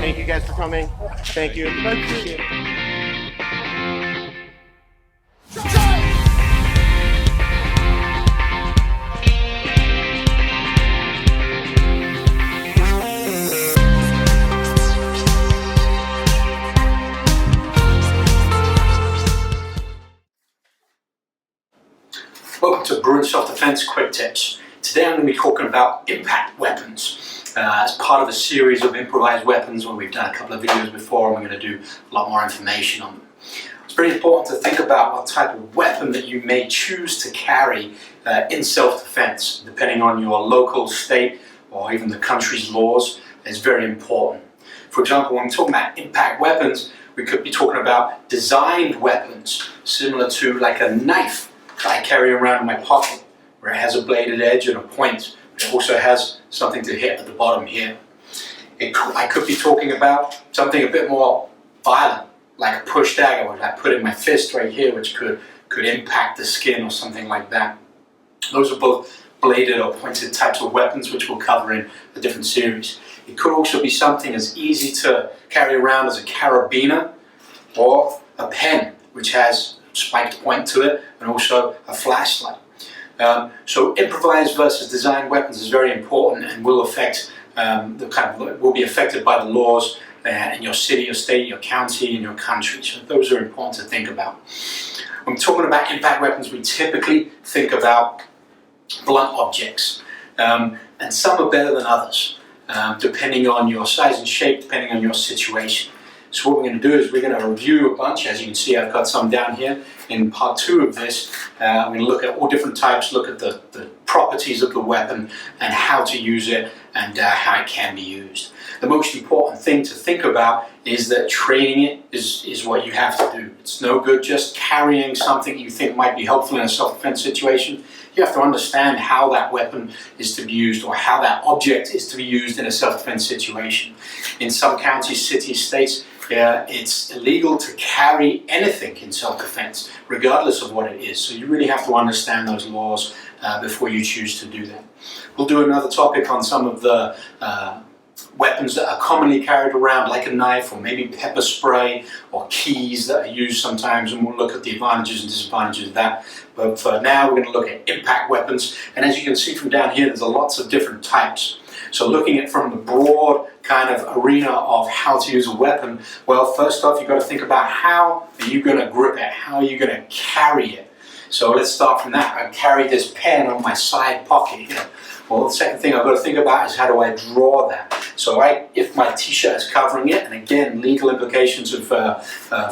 Thank you guys for coming. Thank you. Appreciate it. Welcome to Bruin Self Defense Quick Tips. Today I'm going to be talking about impact weapons as part of a series of improvised weapons where we've done a couple of videos before, and we're going to do a lot more information on them. It's pretty important to think about what type of weapon that you may choose to carry in self-defense, depending on your local, state, or even the country's laws. It's very important. For example, when we're talking about impact weapons, we could be talking about designed weapons, similar to like a knife I carry around in my pocket, where it has a bladed edge and a point. It also has something to hit at the bottom here. I could be talking about something a bit more violent, like a push dagger, which I put in my fist right here, which could impact the skin or something like that. Those are both bladed or pointed types of weapons, which we'll cover in a different series. It could also be something as easy to carry around as a carabiner or a pen, which has spiked point to it, and also a flashlight. So improvised versus designed weapons is very important and will affect will be affected by the laws in your city, your state, your county, and your country. So those are important to think about. When talking about impact weapons, we typically think about blunt objects, and some are better than others, depending on your size and shape, depending on your situation. So what we're going to do is we're going to review a bunch. As you can see, I've got some down here. In part 2 of this, I'm going to look at all different types, look at the properties of the weapon and how to use it and how it can be used. The most important thing to think about is that training it is what you have to do. It's no good just carrying something you think might be helpful in a self-defense situation. You have to understand how that weapon is to be used, or how that object is to be used in a self-defense situation. In some counties, cities, states, it's illegal to carry anything in self-defense, regardless of what it is. So you really have to understand those laws before you choose to do that. We'll do another topic on some of the weapons that are commonly carried around, like a knife or maybe pepper spray or keys that are used sometimes, and we'll look at the advantages and disadvantages of that. But for now, we're going to look at impact weapons, and as you can see from down here, there's lots of different types. So looking at from the broad kind of arena of how to use a weapon, well, first off, you've got to think about how are you going to grip it, how are you going to carry it. So let's start from that. I carry this pen on my side pocket here. Well, the second thing I've got to think about is how do I draw that. So if my t-shirt is covering it, and again, legal implications of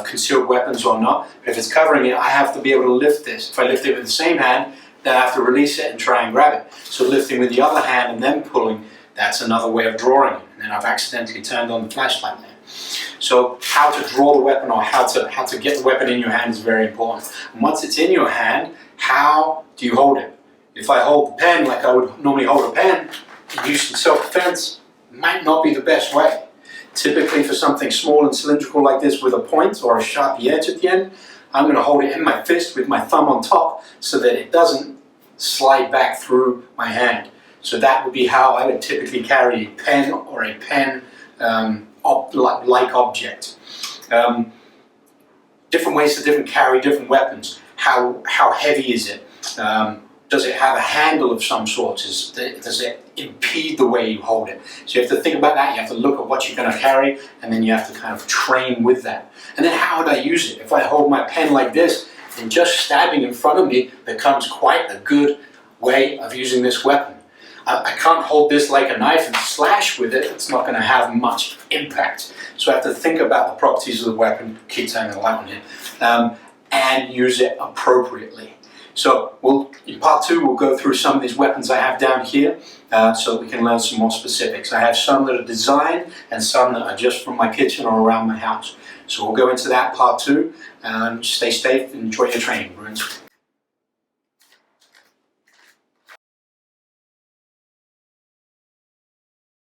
concealed weapons or not, but if it's covering it, I have to be able to lift this. If I lift it with the same hand, then I have to release it and try and grab it. So lifting with the other hand and then pulling, that's another way of drawing it. And then I've accidentally turned on the flashlight there. So how to draw the weapon, or how to get the weapon in your hand, is very important. And once it's in your hand, how do you hold it? If I hold the pen like I would normally hold a pen, used in self-defense, might not be the best way. Typically for something small and cylindrical like this with a point or a sharpie edge at the end, I'm going to hold it in my fist with my thumb on top so that it doesn't slide back through my hand. So that would be how I would typically carry a pen or a pen-like object. Different ways to carry different weapons. How heavy is it? Does it have a handle of some sort? Does it impede the way you hold it? So you have to think about that. You have to look at what you're going to carry, and then you have to kind of train with that. And then how would I use it? If I hold my pen like this, then just stabbing in front of me becomes quite a good way of using this weapon. I can't hold this like a knife and slash with it. It's not going to have much impact. So I have to think about the properties of the weapon, keep turning the light on here, and use it appropriately. So in part 2, we'll go through some of these weapons I have down here so that we can learn some more specifics. I have some that are designed and some that are just from my kitchen or around my house. So we'll go into that part 2. Stay safe and enjoy your training, Bruins.